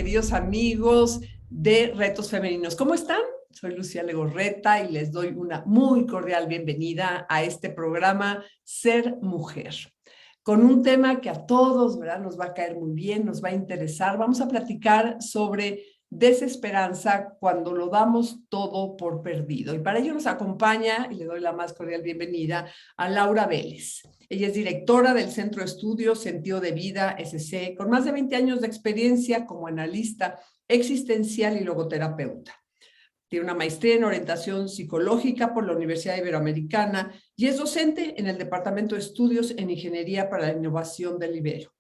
queridos amigos de Retos Femeninos. ¿Cómo están? Soy Lucía Legorreta y les doy una muy cordial bienvenida a este programa Ser Mujer, con un tema que a todos, ¿verdad?, nos va a caer muy bien, nos va a interesar. Vamos a platicar sobre desesperanza cuando lo damos todo por perdido. Y para ello nos acompaña, y le doy la más cordial bienvenida, a Laura Vélez. Ella es directora del Centro de Estudios Sentido de Vida, SC, con más de 20 años de experiencia como analista existencial y logoterapeuta. Tiene una maestría en orientación psicológica por la Universidad Iberoamericana y es docente en el Departamento de Estudios en Ingeniería para la Innovación del Ibero.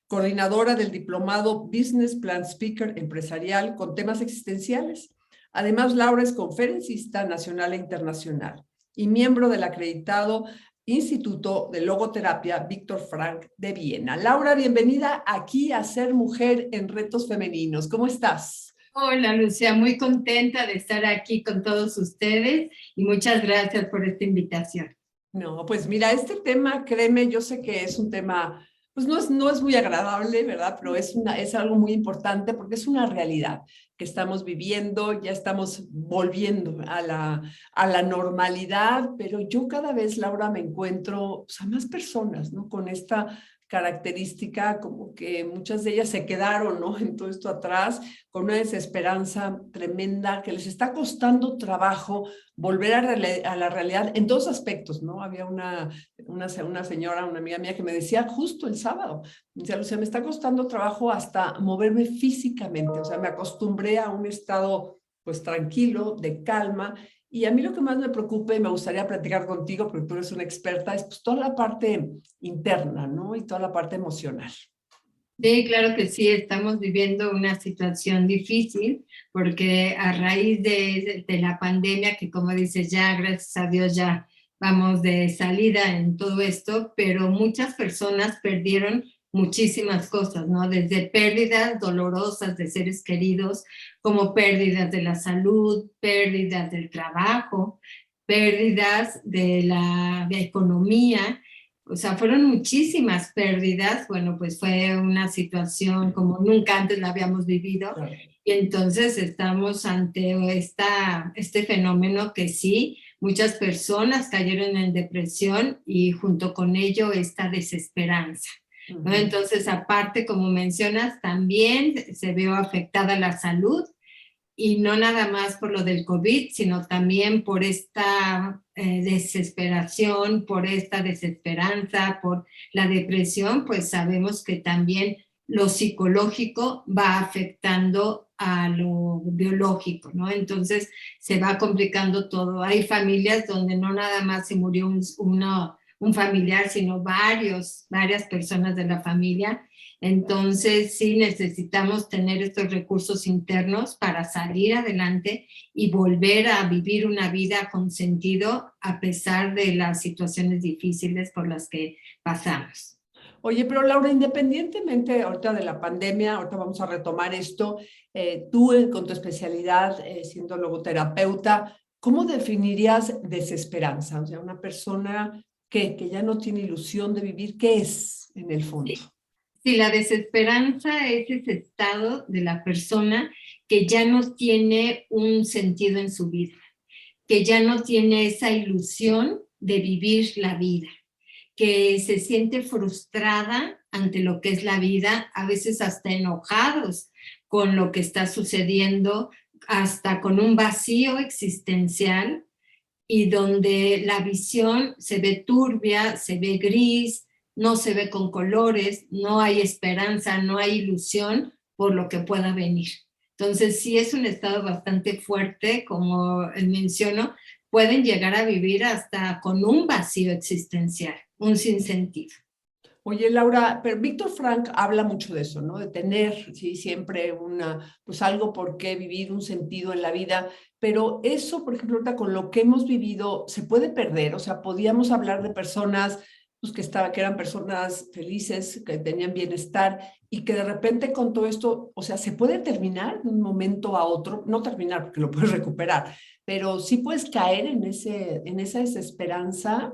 Coordinadora del diplomado Business Plan Speaker Empresarial con temas existenciales. Además, Laura es conferencista nacional e internacional y miembro del acreditado Instituto de Logoterapia Víctor Frank de Viena. Laura, bienvenida aquí a Ser Mujer en Retos Femeninos. ¿Cómo estás? Hola, Lucía, muy contenta de estar aquí con todos ustedes y muchas gracias por esta invitación. No, pues mira, este tema, créeme, yo sé que es un tema, pues no es muy agradable, ¿verdad? Pero es algo muy importante porque es una realidad que estamos viviendo, ya estamos volviendo a la normalidad, pero yo cada vez, Laura, me encuentro, o sea, más personas, ¿no? Con esta característica, como que muchas de ellas se quedaron, ¿no?, en todo esto atrás, con una desesperanza tremenda, que les está costando trabajo volver a la realidad en dos aspectos, ¿no? Había una señora, una amiga mía que me decía justo el sábado, me decía, Lucía, me está costando trabajo hasta moverme físicamente, o sea, me acostumbré a un estado pues tranquilo, de calma, y a mí lo que más me preocupa y me gustaría platicar contigo, porque tú eres una experta, es pues toda la parte interna, ¿no? Y toda la parte emocional. Sí, claro que sí, estamos viviendo una situación difícil porque a raíz de la pandemia, que como dices, ya gracias a Dios ya vamos de salida en todo esto, pero muchas personas perdieron muchísimas cosas, ¿no? Desde pérdidas dolorosas de seres queridos, como pérdidas de la salud, pérdidas del trabajo, pérdidas de la economía. O sea, fueron muchísimas pérdidas. Bueno, pues fue una situación como nunca antes la habíamos vivido. Claro. Y entonces estamos ante este fenómeno que sí, muchas personas cayeron en depresión y junto con ello esta desesperanza, ¿no? Entonces, aparte, como mencionas, también se vio afectada la salud y no nada más por lo del COVID, sino también por esta desesperación, por esta desesperanza, por la depresión, pues sabemos que también lo psicológico va afectando a lo biológico, ¿no? Entonces se va complicando todo. Hay familias donde no nada más se murió un familiar, sino varias personas de la familia. Entonces, sí necesitamos tener estos recursos internos para salir adelante y volver a vivir una vida con sentido a pesar de las situaciones difíciles por las que pasamos. Oye, pero Laura, independientemente ahorita de la pandemia, ahorita vamos a retomar esto, tú con tu especialidad siendo logoterapeuta, ¿cómo definirías desesperanza? O sea, una persona que ya no tiene ilusión de vivir, ¿qué es en el fondo? Sí, la desesperanza es ese estado de la persona que ya no tiene un sentido en su vida, que ya no tiene esa ilusión de vivir la vida, que se siente frustrada ante lo que es la vida, a veces hasta enojados con lo que está sucediendo, hasta con un vacío existencial y donde la visión se ve turbia, se ve gris, no se ve con colores, no hay esperanza, no hay ilusión por lo que pueda venir. Entonces, sí es un estado bastante fuerte, como menciono, pueden llegar a vivir hasta con un vacío existencial, un sinsentido. Oye, Laura, pero Víctor Frank habla mucho de eso, ¿no? De tener, sí, siempre pues algo por qué vivir, un sentido en la vida, pero eso, por ejemplo, ahorita con lo que hemos vivido, se puede perder, o sea, podíamos hablar de personas, pues que eran personas felices, que tenían bienestar, y que de repente con todo esto, o sea, se puede terminar de un momento a otro, no terminar porque lo puedes recuperar, pero sí puedes caer en esa desesperanza.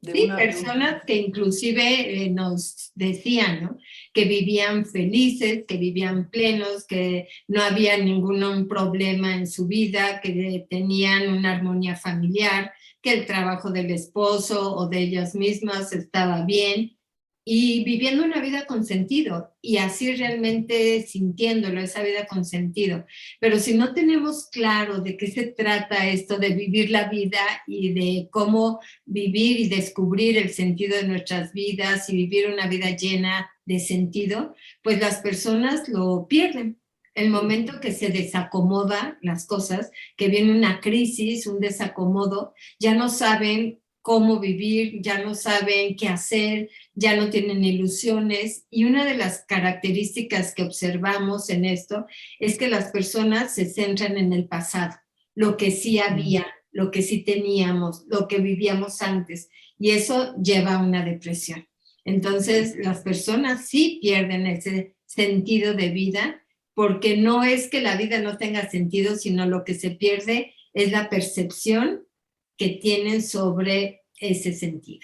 Sí, personas que inclusive nos decían, ¿no?, que vivían felices, que vivían plenos, que no había ningún problema en su vida, que tenían una armonía familiar, que el trabajo del esposo o de ellas mismas estaba bien y viviendo una vida con sentido y así realmente sintiéndolo, esa vida con sentido. Pero si no tenemos claro de qué se trata esto de vivir la vida y de cómo vivir y descubrir el sentido de nuestras vidas y vivir una vida llena de sentido, pues las personas lo pierden. El momento que se desacomoda las cosas, que viene una crisis, un desacomodo, ya no saben cómo vivir, ya no saben qué hacer, ya no tienen ilusiones. Y una de las características que observamos en esto es que las personas se centran en el pasado, lo que sí había, lo que sí teníamos, lo que vivíamos antes, y eso lleva a una depresión. Entonces, las personas sí pierden ese sentido de vida, porque no es que la vida no tenga sentido, sino lo que se pierde es la percepción que tienen sobre ese sentido.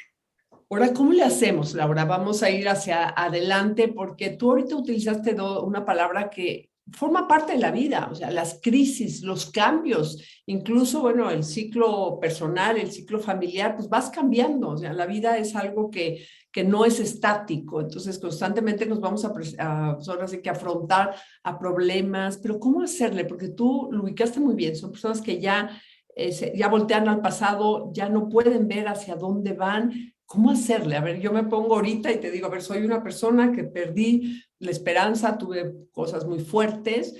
Ahora, ¿cómo le hacemos, Laura? Vamos a ir hacia adelante porque tú ahorita utilizaste una palabra que forma parte de la vida, o sea, las crisis, los cambios, incluso, bueno, el ciclo personal, el ciclo familiar, pues vas cambiando, o sea, la vida es algo que no es estático, entonces constantemente nos vamos ahora sí que afrontar a problemas, pero ¿cómo hacerle? Porque tú lo ubicaste muy bien, son personas que ya voltean al pasado, ya no pueden ver hacia dónde van. ¿Cómo hacerle? A ver, yo me pongo ahorita y te digo, a ver, soy una persona que perdí la esperanza, tuve cosas muy fuertes.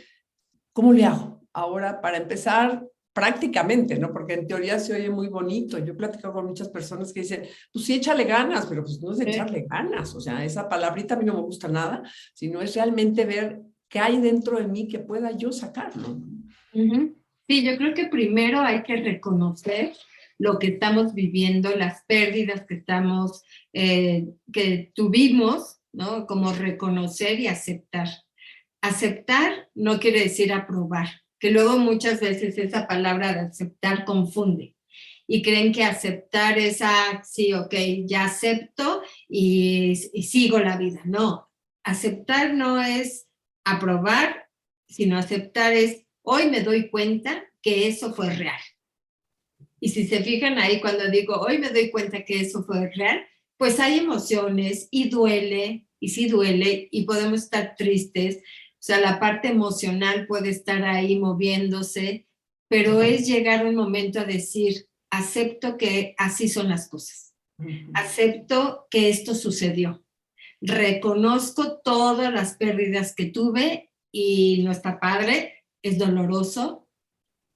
¿Cómo le hago? Ahora, para empezar, prácticamente, ¿no? Porque en teoría se oye muy bonito. Yo he platicado con muchas personas que dicen, pues sí, échale ganas, pero pues no es de echarle ganas. O sea, esa palabrita a mí no me gusta nada, sino es realmente ver qué hay dentro de mí que pueda yo sacarlo. Sí, yo creo que primero hay que reconocer lo que estamos viviendo, las pérdidas que tuvimos, ¿no? Como reconocer y aceptar. Aceptar no quiere decir aprobar, que luego muchas veces esa palabra de aceptar confunde y creen que aceptar es, sí, ok, ya acepto y sigo la vida. No, aceptar no es aprobar, sino aceptar es, hoy me doy cuenta que eso fue real. Y si se fijan ahí cuando digo, hoy me doy cuenta que eso fue real, pues hay emociones y duele, y sí duele, y podemos estar tristes. O sea, la parte emocional puede estar ahí moviéndose, pero es llegar un momento a decir, acepto que así son las cosas. Acepto que esto sucedió. Reconozco todas las pérdidas que tuve y no está padre, es doloroso.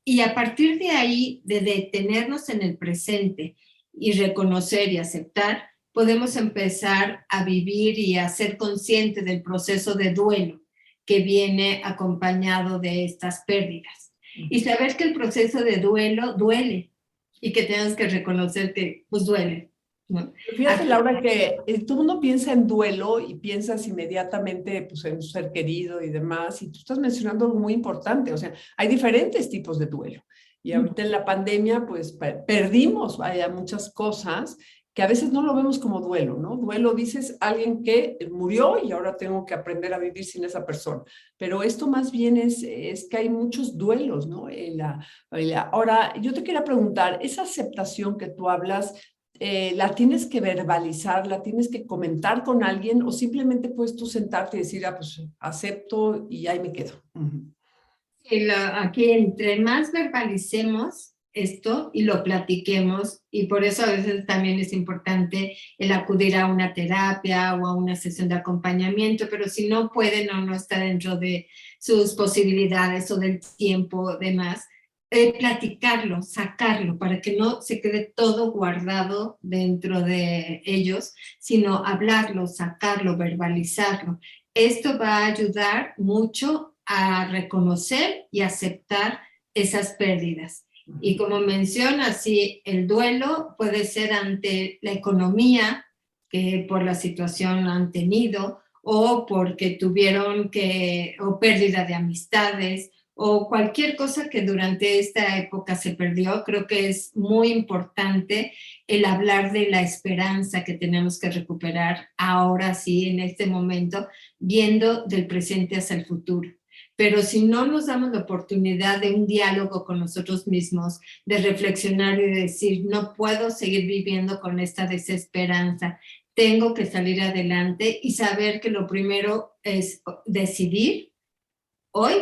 Y a partir de ahí, de detenernos en el presente y reconocer y aceptar, podemos empezar a vivir y a ser consciente del proceso de duelo que viene acompañado de estas pérdidas. Y saber que el proceso de duelo duele y que tenemos que reconocer que pues duele, ¿no? Fíjate, Laura, que todo el mundo piensa en duelo y piensas inmediatamente pues, en un ser querido y demás, y tú estás mencionando algo muy importante, o sea, hay diferentes tipos de duelo. Y ahorita en la pandemia, pues perdimos muchas cosas que a veces no lo vemos como duelo, ¿no? Duelo, dices, alguien que murió y ahora tengo que aprender a vivir sin esa persona. Pero esto más bien es que hay muchos duelos, ¿no? Ahora, yo te quería preguntar, esa aceptación que tú hablas, ¿la tienes que verbalizar, la tienes que comentar con alguien o simplemente puedes tú sentarte y decir, pues acepto y ahí me quedo? Aquí entre más verbalicemos esto y lo platiquemos, y por eso a veces también es importante el acudir a una terapia o a una sesión de acompañamiento, pero si no pueden o no está dentro de sus posibilidades o del tiempo demás, platicarlo, sacarlo, para que no se quede todo guardado dentro de ellos, sino hablarlo, sacarlo, verbalizarlo. Esto va a ayudar mucho a reconocer y aceptar esas pérdidas. Y como menciona, sí, el duelo puede ser ante la economía, que por la situación han tenido, o porque tuvieron o pérdida de amistades, o cualquier cosa que durante esta época se perdió, creo que es muy importante el hablar de la esperanza que tenemos que recuperar ahora sí, en este momento, viendo del presente hacia el futuro. Pero si no nos damos la oportunidad de un diálogo con nosotros mismos, de reflexionar y de decir, no puedo seguir viviendo con esta desesperanza, tengo que salir adelante y saber que lo primero es decidir, hoy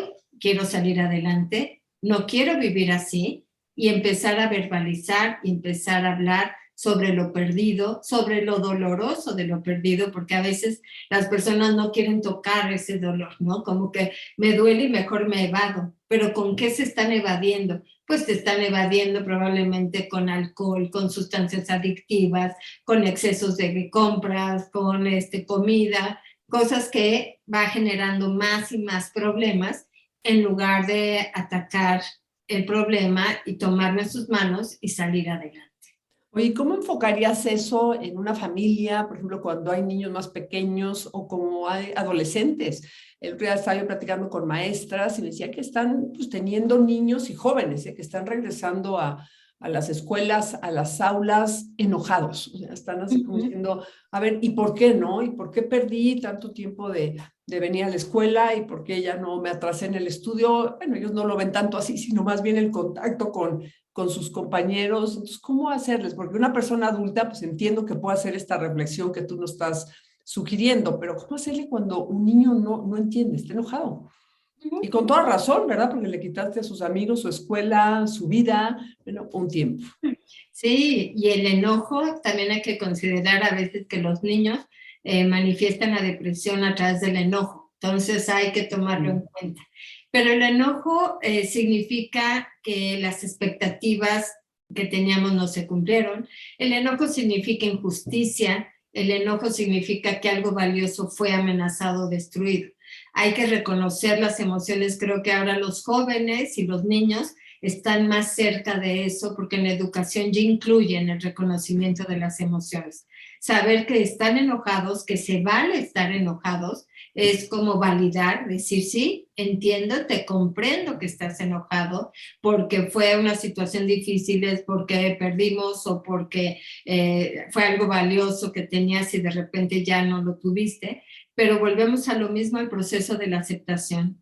quiero salir adelante, no quiero vivir así, y empezar a verbalizar y empezar a hablar sobre lo perdido, sobre lo doloroso de lo perdido, porque a veces las personas no quieren tocar ese dolor, ¿no? Como que me duele y mejor me evado. Pero ¿con qué se están evadiendo? Pues se están evadiendo probablemente con alcohol, con sustancias adictivas, con excesos de compras, con comida, cosas que va generando más y más problemas en lugar de atacar el problema y tomarlo en sus manos y salir adelante. Oye, ¿cómo enfocarías eso en una familia, por ejemplo, cuando hay niños más pequeños o como hay adolescentes? El otro día estaba yo platicando con maestras y me decía que están pues, teniendo niños y jóvenes, que están regresando a las escuelas, a las aulas enojados. O sea, están así como diciendo, a ver, ¿y por qué no? ¿Y por qué perdí tanto tiempo de venir a la escuela? ¿Y por qué ya no me atrasé en el estudio? Bueno, ellos no lo ven tanto así, sino más bien el contacto con sus compañeros. Entonces, ¿cómo hacerles? Porque una persona adulta, pues entiendo que puede hacer esta reflexión que tú nos estás sugiriendo, pero ¿cómo hacerle cuando un niño no entiende, está enojado? Y con toda razón, ¿verdad? Porque le quitaste a sus amigos, su escuela, su vida, bueno, un tiempo. Sí, y el enojo también hay que considerar a veces que los niños manifiestan la depresión a través del enojo, entonces hay que tomarlo en cuenta. Pero el enojo significa que las expectativas que teníamos no se cumplieron, el enojo significa injusticia, el enojo significa que algo valioso fue amenazado o destruido. Hay que reconocer las emociones, creo que ahora los jóvenes y los niños están más cerca de eso porque en la educación ya incluyen el reconocimiento de las emociones. Saber que están enojados, que se vale estar enojados, es como validar, decir, sí, entiendo, te comprendo que estás enojado porque fue una situación difícil, es porque perdimos o porque fue algo valioso que tenías y de repente ya no lo tuviste, pero volvemos a lo mismo al proceso de la aceptación.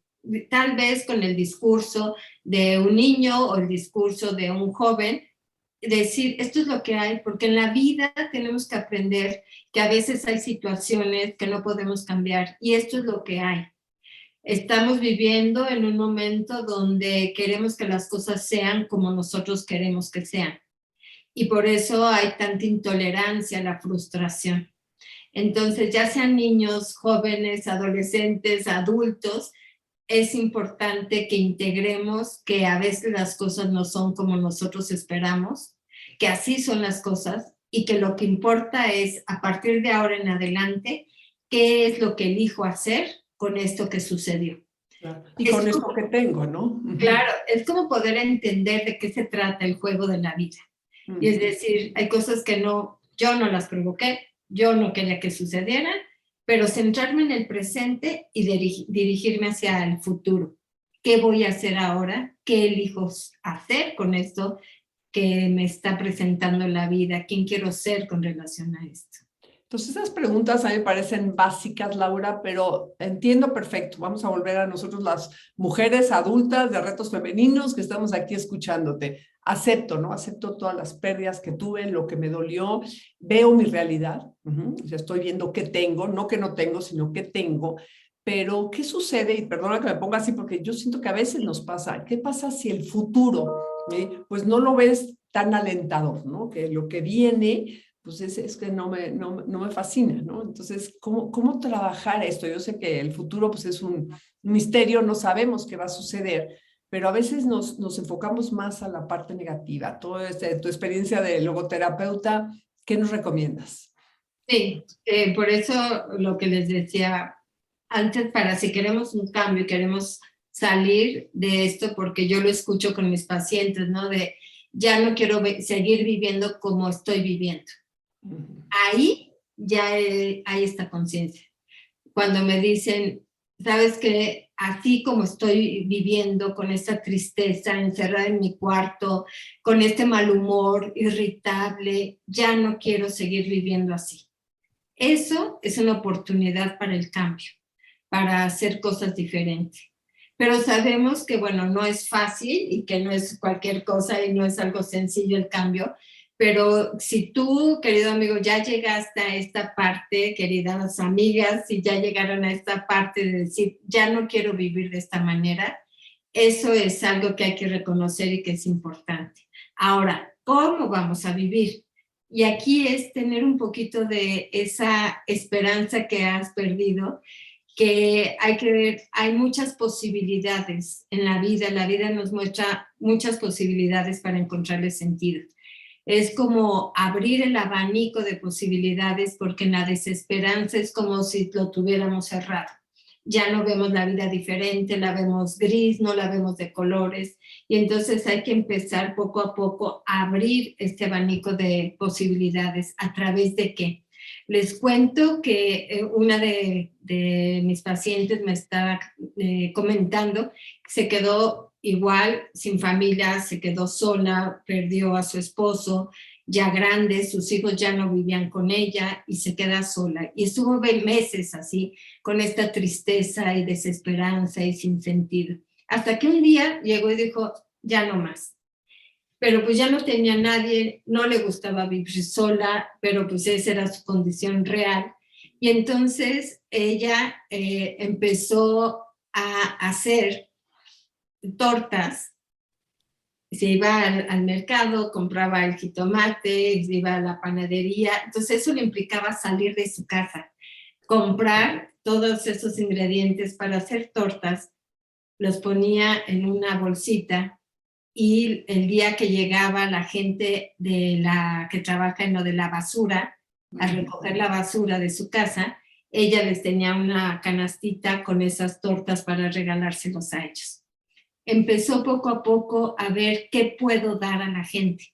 Tal vez con el discurso de un niño o el discurso de un joven, decir, esto es lo que hay, porque en la vida tenemos que aprender que a veces hay situaciones que no podemos cambiar y esto es lo que hay. Estamos viviendo en un momento donde queremos que las cosas sean como nosotros queremos que sean y por eso hay tanta intolerancia, la frustración. Entonces, ya sean niños, jóvenes, adolescentes, adultos, es importante que integremos que a veces las cosas no son como nosotros esperamos, que así son las cosas y que lo que importa es, a partir de ahora en adelante, qué es lo que elijo hacer con esto que sucedió. Claro. Y con esto que tengo, ¿no? Claro, es como poder entender de qué se trata el juego de la vida. Y es decir, hay cosas que yo no las provoqué, yo no quería que sucedieran, pero centrarme en el presente y dirigirme hacia el futuro. ¿Qué voy a hacer ahora? ¿Qué elijo hacer con esto que me está presentando la vida? ¿Quién quiero ser con relación a esto? Entonces, esas preguntas a mí me parecen básicas, Laura, pero entiendo perfecto. Vamos a volver a nosotros las mujeres adultas de retos femeninos que estamos aquí escuchándote. Acepto, ¿no? Acepto todas las pérdidas que tuve, lo que me dolió, veo mi realidad, o sea, estoy viendo qué tengo, no que no tengo, sino qué tengo. Pero, ¿qué sucede? Y perdona que me ponga así, porque yo siento que a veces nos pasa. ¿Qué pasa si el futuro, pues no lo ves tan alentador, ¿no? Que lo que viene pues es que no me fascina, ¿no? Entonces, ¿cómo trabajar esto? Yo sé que el futuro pues es un misterio, no sabemos qué va a suceder, pero a veces nos enfocamos más a la parte negativa. Tu experiencia de logoterapeuta, ¿qué nos recomiendas? Sí, por eso lo que les decía antes, para si queremos un cambio, queremos salir de esto, porque yo lo escucho con mis pacientes, ¿no? De ya no quiero seguir viviendo como estoy viviendo. Ahí ya hay esta conciencia. Cuando me dicen, sabes que así como estoy viviendo con esta tristeza, encerrada en mi cuarto, con este mal humor, irritable, ya no quiero seguir viviendo así. Eso es una oportunidad para el cambio, para hacer cosas diferentes. Pero sabemos que, bueno, no es fácil y que no es cualquier cosa y no es algo sencillo el cambio, pero si tú, querido amigo, ya llegaste a esta parte, queridas amigas, si ya llegaron a esta parte de decir, ya no quiero vivir de esta manera, eso es algo que hay que reconocer y que es importante. Ahora, ¿cómo vamos a vivir? Y aquí es tener un poquito de esa esperanza que has perdido, que hay que ver, hay muchas posibilidades en la vida nos muestra muchas posibilidades para encontrarle sentido. Es como abrir el abanico de posibilidades, porque en la desesperanza es como si lo tuviéramos cerrado. Ya no vemos la vida diferente, la vemos gris, no la vemos de colores, y entonces hay que empezar poco a poco a abrir este abanico de posibilidades. ¿A través de qué? Les cuento que una de mis pacientes me estaba comentando, se quedó igual, sin familia, se quedó sola, perdió a su esposo, ya grande, sus hijos ya no vivían con ella y se queda sola. Y estuvo meses así, con esta tristeza y desesperanza y sin sentido. Hasta que un día llegó y dijo, ya no más. Pero pues ya no tenía nadie, no le gustaba vivir sola, pero pues esa era su condición real. Y entonces ella empezó a hacer tortas. Se iba al mercado, compraba el jitomate, se iba a la panadería. Entonces eso le implicaba salir de su casa, comprar todos esos ingredientes para hacer tortas, los ponía en una bolsita, y el día que llegaba la gente de la que trabaja en lo de la basura, a recoger la basura de su casa, ella les tenía una canastita con esas tortas para regalárselos a ellos. Empezó poco a poco a ver qué puedo dar a la gente,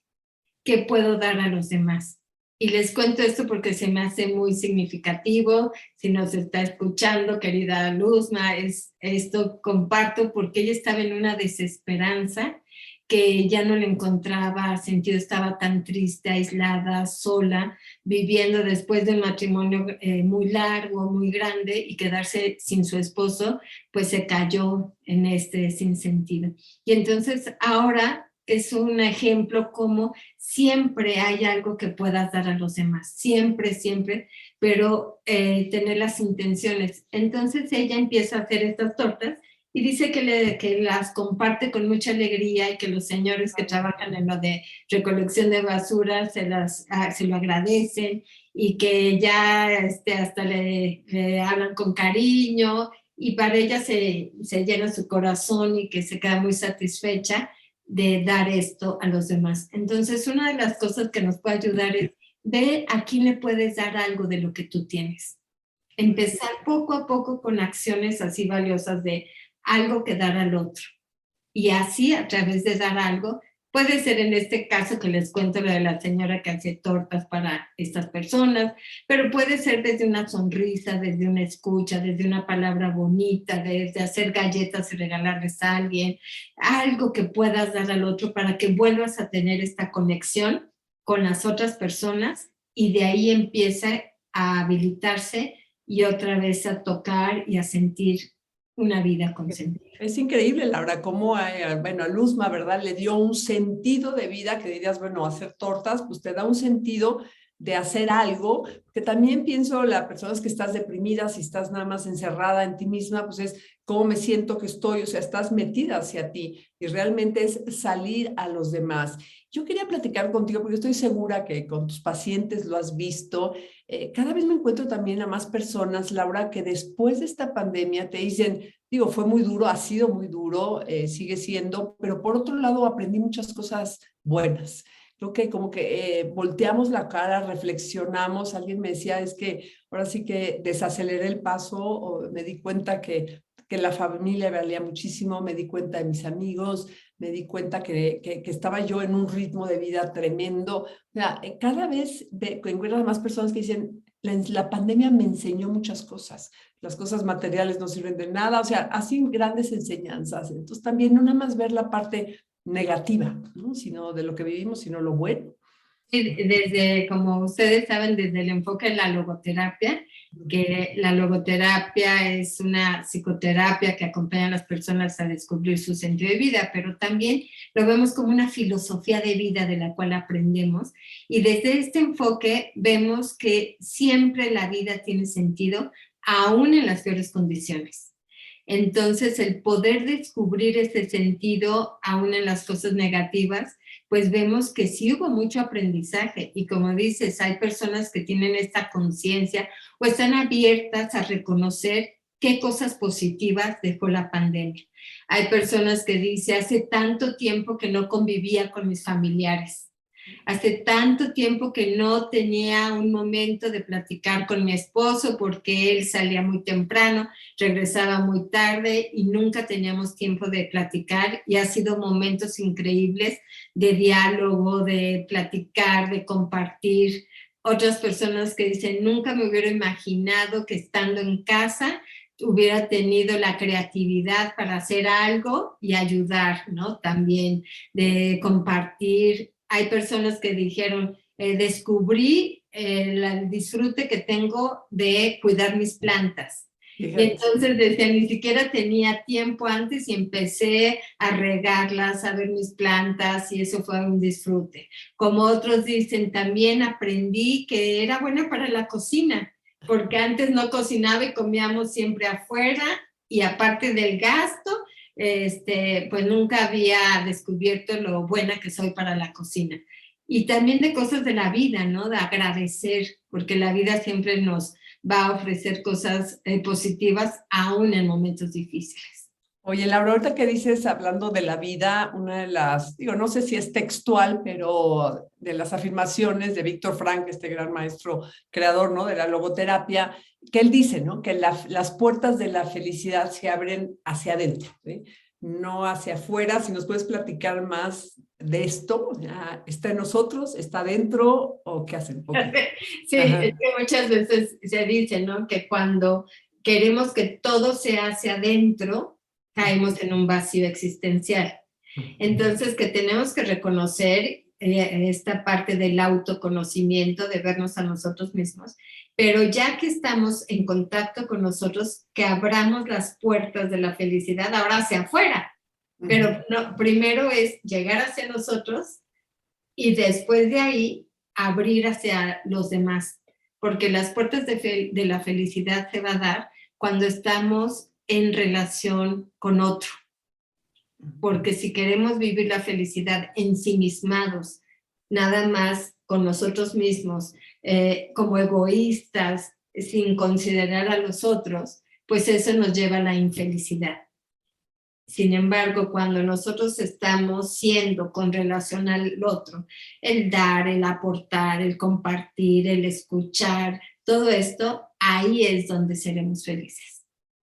qué puedo dar a los demás. Y les cuento esto porque se me hace muy significativo. Si nos está escuchando, querida Luzma, esto comparto porque ella estaba en una desesperanza que ya no le encontraba sentido, estaba tan triste, aislada, sola, viviendo después de un matrimonio muy largo, muy grande, y quedarse sin su esposo, pues se cayó en este sinsentido. Y entonces ahora es un ejemplo como siempre hay algo que puedas dar a los demás, siempre, siempre, pero tener las intenciones. Entonces ella empieza a hacer estas tortas y dice que las comparte con mucha alegría, y que los señores que trabajan en lo de recolección de basura se lo agradecen, y que ya hasta le hablan con cariño, y para ella se llena su corazón y que se queda muy satisfecha de dar esto a los demás. Entonces, una de las cosas que nos puede ayudar es ver a quién le puedes dar algo de lo que tú tienes. Empezar poco a poco con acciones así valiosas de algo que dar al otro. Y así, a través de dar algo, puede ser en este caso que les cuento lo de la señora que hace tortas para estas personas, pero puede ser desde una sonrisa, desde una escucha, desde una palabra bonita, desde hacer galletas y regalarles a alguien, algo que puedas dar al otro para que vuelvas a tener esta conexión con las otras personas, y de ahí empieza a habilitarse y otra vez a tocar y a sentir una vida con sentido. Es increíble, Laura, cómo, bueno, a Luzma, ¿verdad? Le dio un sentido de vida que dirías, bueno, hacer tortas, pues te da un sentido de hacer algo, que también pienso, las personas que estás deprimida, si estás nada más encerrada en ti misma, pues es cómo me siento que estoy, o sea, estás metida hacia ti, y realmente es salir a los demás. Yo quería platicar contigo, porque estoy segura que con tus pacientes lo has visto. Cada vez me encuentro también a más personas, Laura, que después de esta pandemia te dicen, digo, fue muy duro, ha sido muy duro, sigue siendo, pero por otro lado aprendí muchas cosas buenas. Creo que como que volteamos la cara, reflexionamos. Alguien me decía, es que ahora sí que desaceleré el paso, o me di cuenta que la familia valía muchísimo, me di cuenta de mis amigos, me di cuenta que estaba yo en un ritmo de vida tremendo. O sea, cada vez encuentras más personas que dicen, la pandemia me enseñó muchas cosas. Las cosas materiales no sirven de nada, o sea, así grandes enseñanzas. Entonces también no nada más ver la parte negativa, ¿no? Sino de lo que vivimos, sino lo bueno. Sí, desde, como ustedes saben, desde el enfoque de la logoterapia, que la logoterapia es una psicoterapia que acompaña a las personas a descubrir su sentido de vida, pero también lo vemos como una filosofía de vida de la cual aprendemos. Y desde este enfoque vemos que siempre la vida tiene sentido, aún en las peores condiciones. Entonces, el poder descubrir ese sentido, aún en las cosas negativas, pues vemos que sí hubo mucho aprendizaje. Y como dices, hay personas que tienen esta conciencia o están abiertas a reconocer qué cosas positivas dejó la pandemia. Hay personas que dicen, hace tanto tiempo que no convivía con mis familiares. Hace tanto tiempo que no tenía un momento de platicar con mi esposo porque él salía muy temprano, regresaba muy tarde y nunca teníamos tiempo de platicar, y ha sido momentos increíbles de diálogo, de platicar, de compartir. Otras personas que dicen, nunca me hubiera imaginado que estando en casa hubiera tenido la creatividad para hacer algo y ayudar, ¿no? También de compartir. Hay personas que dijeron, descubrí el disfrute que tengo de cuidar mis plantas. Y entonces decía, ni siquiera tenía tiempo antes y empecé a regarlas, a ver mis plantas, y eso fue un disfrute. Como otros dicen, también aprendí que era buena para la cocina, porque antes no cocinaba y comíamos siempre afuera, y aparte del gasto, pues nunca había descubierto lo buena que soy para la cocina. Y también de cosas de la vida, ¿no? De agradecer, porque la vida siempre nos va a ofrecer cosas positivas, aún en momentos difíciles. Oye, Laura, ahorita que dices, hablando de la vida, una de las, digo, no sé si es textual, pero de las afirmaciones de Víctor Frank, este gran maestro creador, ¿no? De la logoterapia, que él dice, ¿no? Que las puertas de la felicidad se abren hacia adentro, ¿sí? No hacia afuera. Si nos puedes platicar más de esto, ¿está en nosotros? ¿Está dentro? ¿O qué hacen? Okay. Sí, ajá. Es que muchas veces se dice, ¿no? Que cuando queremos que todo sea hacia adentro, caemos en un vacío existencial. Entonces, que tenemos que reconocer esta parte del autoconocimiento, de vernos a nosotros mismos, pero ya que estamos en contacto con nosotros, que abramos las puertas de la felicidad ahora hacia afuera. Pero no, primero es llegar hacia nosotros y después de ahí abrir hacia los demás, porque las puertas de la felicidad se va a dar cuando estamos en relación con otro. Porque si queremos vivir la felicidad ensimismados, nada más con nosotros mismos, como egoístas, sin considerar a los otros, pues eso nos lleva a la infelicidad. Sin embargo, cuando nosotros estamos siendo con relación al otro, el dar, el aportar, el compartir, el escuchar, todo esto, ahí es donde seremos felices.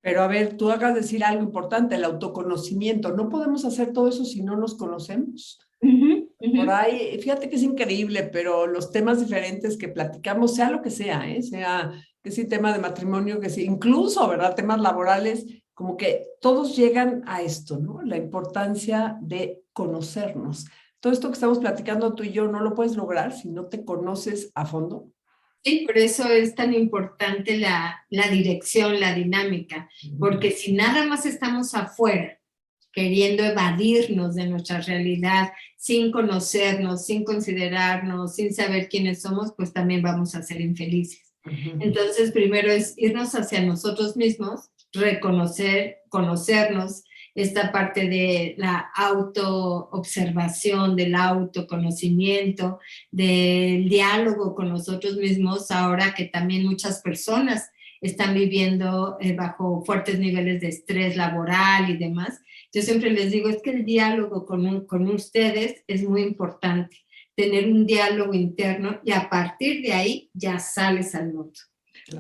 Pero a ver, tú hagas decir algo importante, el autoconocimiento. No podemos hacer todo eso si no nos conocemos. Por ahí, fíjate que es increíble, pero los temas diferentes que platicamos, sea lo que sea, sea que sí tema de matrimonio, que sí, incluso, ¿verdad? Temas laborales, como que todos llegan a esto, ¿no? La importancia de conocernos. Todo esto que estamos platicando tú y yo no lo puedes lograr si no te conoces a fondo. Sí, por eso es tan importante la dirección, la dinámica, porque si nada más estamos afuera, queriendo evadirnos de nuestra realidad, sin conocernos, sin considerarnos, sin saber quiénes somos, pues también vamos a ser infelices. Entonces, primero es irnos hacia nosotros mismos, reconocer, conocernos, esta parte de la autoobservación, del autoconocimiento, del diálogo con nosotros mismos, ahora que también muchas personas están viviendo bajo fuertes niveles de estrés laboral y demás. Yo siempre les digo, es que el diálogo con ustedes es muy importante, tener un diálogo interno, y a partir de ahí ya sales al mundo.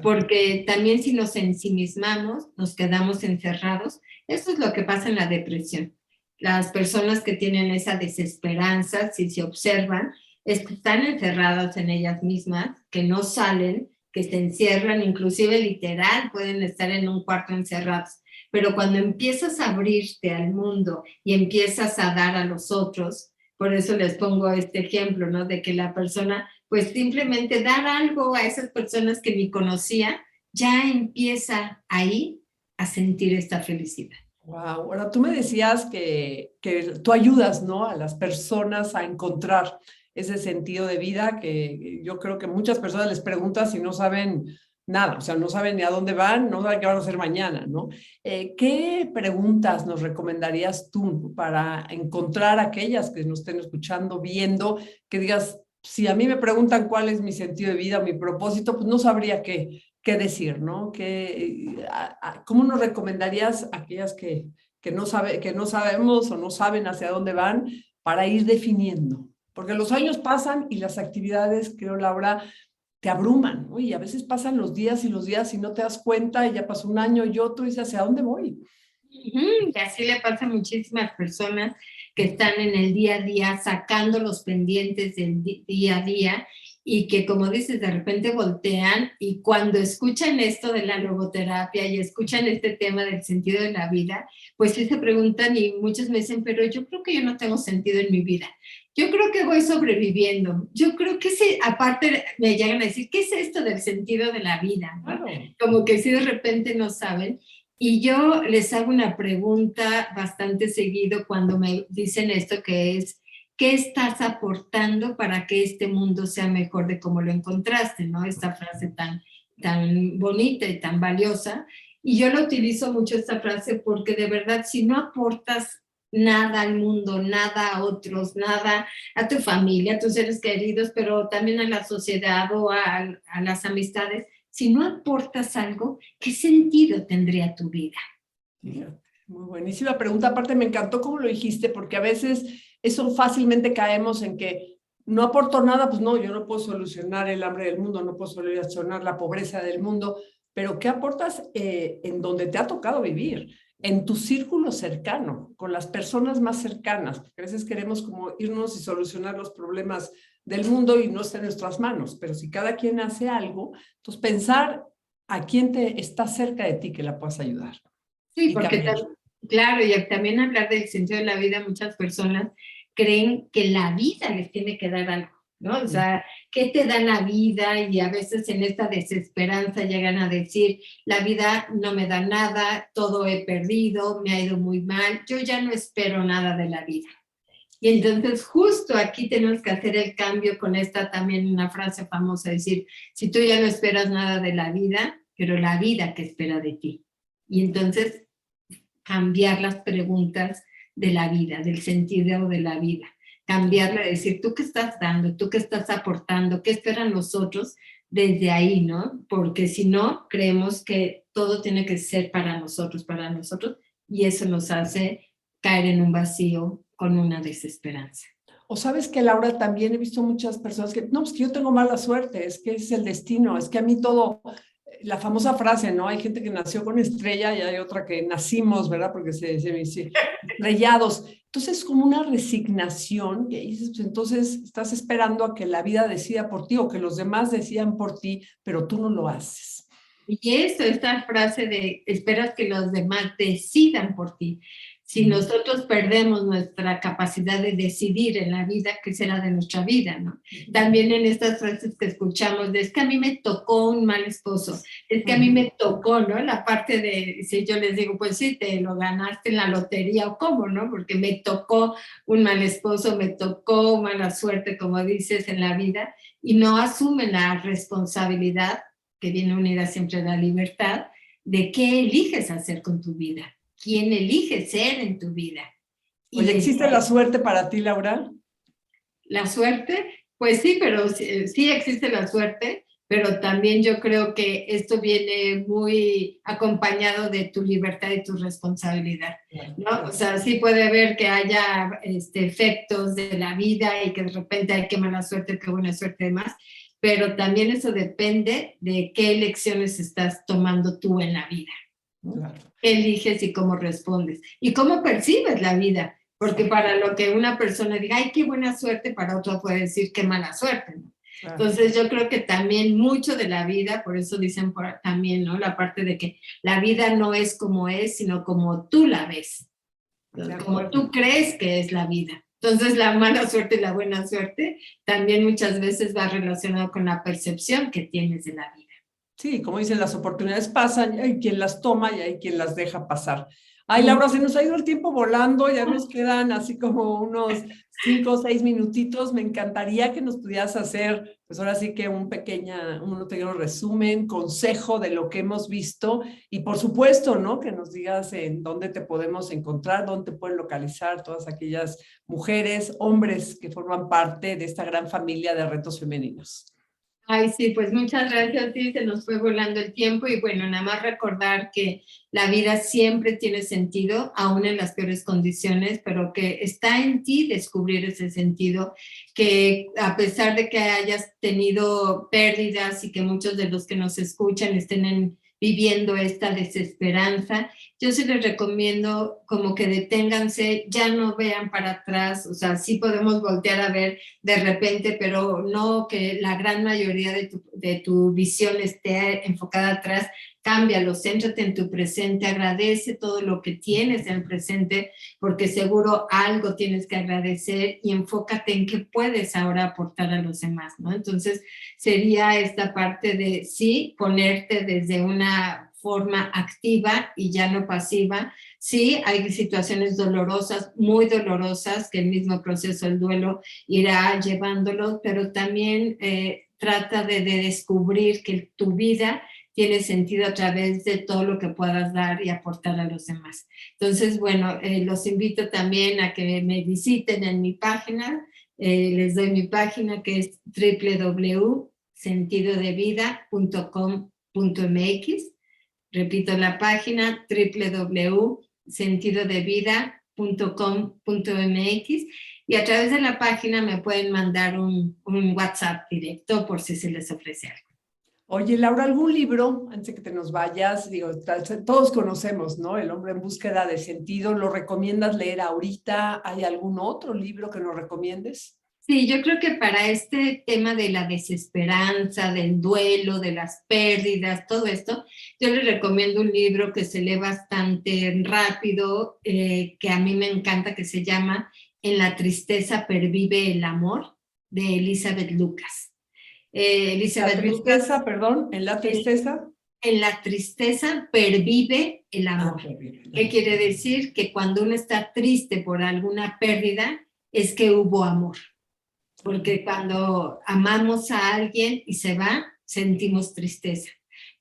Porque también si nos ensimismamos, nos quedamos encerrados. Esto es lo que pasa en la depresión. Las personas que tienen esa desesperanza, si se observan, es que están encerradas en ellas mismas, que no salen, que se encierran, inclusive literal, pueden estar en un cuarto encerrados. Pero cuando empiezas a abrirte al mundo y empiezas a dar a los otros, por eso les pongo este ejemplo, ¿no? De que la persona, pues simplemente dar algo a esas personas que ni conocía, ya empieza ahí a sentir esta felicidad. Wow. Ahora, tú me decías que tú ayudas, ¿no? A las personas a encontrar ese sentido de vida que yo creo que muchas personas les preguntas y no saben nada, o sea, no saben ni a dónde van, no saben qué van a hacer mañana, ¿no? ¿Qué preguntas nos recomendarías tú para encontrar aquellas que nos estén escuchando, viendo, que digas, si a mí me preguntan cuál es mi sentido de vida, mi propósito, pues no sabría qué decir, ¿no? ¿Cómo nos recomendarías a aquellas que no sabemos o no saben hacia dónde van para ir definiendo? Porque los años pasan y las actividades, creo, Laura, te abruman, ¿no? Y a veces pasan los días y no te das cuenta y ya pasó un año y otro y dices, ¿hacia dónde voy? Y así le pasa a muchísimas personas que están en el día a día sacando los pendientes del día a día y que, como dices, de repente voltean y cuando escuchan esto de la logoterapia y escuchan este tema del sentido de la vida, pues sí se preguntan y muchos me dicen, pero yo creo que yo no tengo sentido en mi vida. Yo creo que voy sobreviviendo. Yo creo que sí, aparte me llegan a decir, ¿qué es esto del sentido de la vida? ¿No? Claro. Como que sí de repente no saben. Y yo les hago una pregunta bastante seguido cuando me dicen esto, que es, ¿qué estás aportando para que este mundo sea mejor de como lo encontraste? ¿No? Esta frase tan bonita y tan valiosa. Y yo lo utilizo mucho esta frase porque de verdad, si no aportas nada al mundo, nada a otros, nada a tu familia, a tus seres queridos, pero también a la sociedad o a las amistades, si no aportas algo, ¿qué sentido tendría tu vida? Fíjate, muy buenísima pregunta. Aparte, me encantó cómo lo dijiste, porque a veces eso fácilmente caemos en que no aporto nada, pues no, yo no puedo solucionar el hambre del mundo, no puedo solucionar la pobreza del mundo, pero ¿qué aportas en donde te ha tocado vivir? En tu círculo cercano, con las personas más cercanas, porque a veces queremos como irnos y solucionar los problemas del mundo y no está en nuestras manos, pero si cada quien hace algo, entonces pensar a quién te está cerca de ti que la puedas ayudar. Sí, porque claro, y también hablar del sentido de la vida, muchas personas creen que la vida les tiene que dar algo, ¿no? O sea, ¿qué te da la vida? Y a veces en esta desesperanza llegan a decir, la vida no me da nada, todo he perdido, me ha ido muy mal, yo ya no espero nada de la vida. Y entonces justo aquí tenemos que hacer el cambio con esta también una frase famosa, decir, si tú ya no esperas nada de la vida, pero la vida que espera de ti. Y entonces cambiar las preguntas de la vida, del sentido de la vida. Cambiarle, decir, ¿tú qué estás dando? ¿Tú qué estás aportando? ¿Qué esperan los otros? Desde ahí, ¿no? Porque si no, creemos que todo tiene que ser para nosotros, y eso nos hace caer en un vacío con una desesperanza. O sabes que, Laura, también he visto muchas personas que, no, pues que yo tengo mala suerte, es que es el destino, es que a mí todo, la famosa frase, ¿no? Hay gente que nació con estrella y hay otra que nacimos, ¿verdad? Porque se estrellados. Entonces es como una resignación que dices, pues entonces estás esperando a que la vida decida por ti o que los demás decidan por ti, pero tú no lo haces. Y eso, esta frase de esperas que los demás decidan por ti. Si nosotros perdemos nuestra capacidad de decidir en la vida, ¿qué será de nuestra vida, no? También en estas frases que escuchamos de es que a mí me tocó un mal esposo, es que a mí me tocó, ¿no? La parte de, si yo les digo, pues sí, te lo ganaste en la lotería o cómo, ¿no? Porque me tocó un mal esposo, me tocó mala suerte, como dices, en la vida, y no asumen la responsabilidad que viene unida siempre a la libertad, de qué eliges hacer con tu vida. ¿Quién elige ser en tu vida? Oye, ¿existe la suerte para ti, Laura? ¿La suerte? Pues sí, pero sí existe la suerte, pero también yo creo que esto viene muy acompañado de tu libertad y tu responsabilidad, ¿no? O sea, sí puede haber que haya efectos de la vida y que de repente hay que mala suerte, que buena suerte y demás, pero también eso depende de qué elecciones estás tomando tú en la vida. Claro. ¿Qué eliges y cómo respondes? Y cómo percibes la vida, porque para lo que una persona diga, ay, qué buena suerte, para otro puede decir qué mala suerte, ¿no? Claro. Entonces yo creo que también mucho de la vida, por eso dicen también, ¿no? La parte de que la vida no es como es, sino como tú la ves, como tú crees que es la vida. Entonces la mala suerte y la buena suerte también muchas veces va relacionado con la percepción que tienes de la vida. Sí, como dicen, las oportunidades pasan, y hay quien las toma y hay quien las deja pasar. Ay, Laura, se nos ha ido el tiempo volando, ya nos quedan así como unos 5 o 6 minutitos. Me encantaría que nos pudieras hacer, pues ahora sí que un pequeño resumen, consejo de lo que hemos visto y por supuesto, ¿no? Que nos digas en dónde te podemos encontrar, dónde te pueden localizar todas aquellas mujeres, hombres que forman parte de esta gran familia de retos femeninos. Ay, sí, pues muchas gracias, sí, se nos fue volando el tiempo y bueno, nada más recordar que la vida siempre tiene sentido, aún en las peores condiciones, pero que está en ti descubrir ese sentido, que a pesar de que hayas tenido pérdidas y que muchos de los que nos escuchan estén viviendo esta desesperanza, yo sí les recomiendo como que deténganse, ya no vean para atrás, o sea, sí podemos voltear a ver de repente, pero no que la gran mayoría de tu visión esté enfocada atrás. Cámbialo, céntrate en tu presente, agradece todo lo que tienes en el presente, porque seguro algo tienes que agradecer y enfócate en qué puedes ahora aportar a los demás, ¿no? Entonces, sería esta parte de sí, ponerte desde una forma activa y ya no pasiva. Sí, hay situaciones dolorosas, muy dolorosas, que el mismo proceso del duelo irá llevándolo, pero también trata de descubrir que tu vida tiene sentido a través de todo lo que puedas dar y aportar a los demás. Entonces, bueno, los invito también a que me visiten en mi página. Les doy mi página que es www.sentidodevida.com.mx. Repito la página, www.sentidodevida.com.mx, y a través de la página me pueden mandar un WhatsApp directo por si se les ofrece algo. Oye, Laura, ¿algún libro, antes de que te nos vayas? Digo, todos conocemos, ¿no? El hombre en búsqueda de sentido. ¿Lo recomiendas leer ahorita? ¿Hay algún otro libro que nos recomiendes? Sí, yo creo que para este tema de la desesperanza, del duelo, de las pérdidas, todo esto, yo les recomiendo un libro que se lee bastante rápido, que a mí me encanta, que se llama En la tristeza pervive el amor, de Elizabeth Lucas. La tristeza, Lucas, perdón, en la tristeza. En la tristeza pervive el amor. ¿Qué quiere decir? Que cuando uno está triste por alguna pérdida, es que hubo amor. Porque cuando amamos a alguien y se va, sentimos tristeza.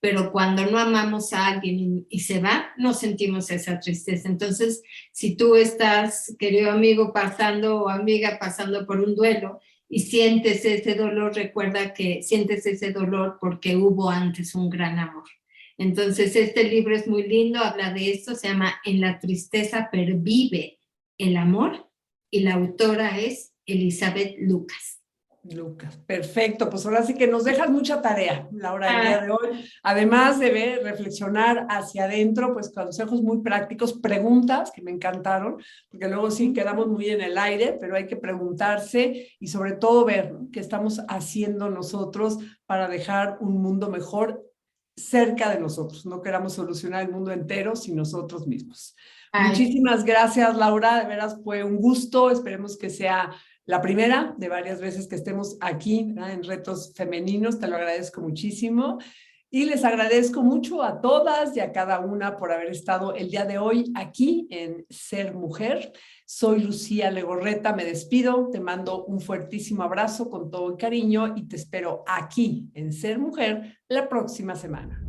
Pero cuando no amamos a alguien y se va, no sentimos esa tristeza. Entonces, si tú estás, querido amigo, pasando o amiga, pasando por un duelo y sientes ese dolor, recuerda que sientes ese dolor porque hubo antes un gran amor. Entonces, este libro es muy lindo, habla de esto, se llama En la tristeza pervive el amor, y la autora es Elizabeth Lucas. Lucas, perfecto, pues ahora sí que nos dejas mucha tarea, Laura, el día de hoy, además de ver, reflexionar hacia adentro, pues consejos muy prácticos, preguntas que me encantaron, porque luego sí quedamos muy en el aire, pero hay que preguntarse y sobre todo ver, ¿no?, qué estamos haciendo nosotros para dejar un mundo mejor cerca de nosotros. No queramos solucionar el mundo entero sin nosotros mismos. Muchísimas gracias, Laura, de veras fue un gusto, esperemos que sea la primera de varias veces que estemos aquí, ¿verdad?, en Retos Femeninos. Te lo agradezco muchísimo y les agradezco mucho a todas y a cada una por haber estado el día de hoy aquí en Ser Mujer. Soy Lucía Legorreta, me despido, te mando un fuertísimo abrazo con todo el cariño y te espero aquí en Ser Mujer la próxima semana.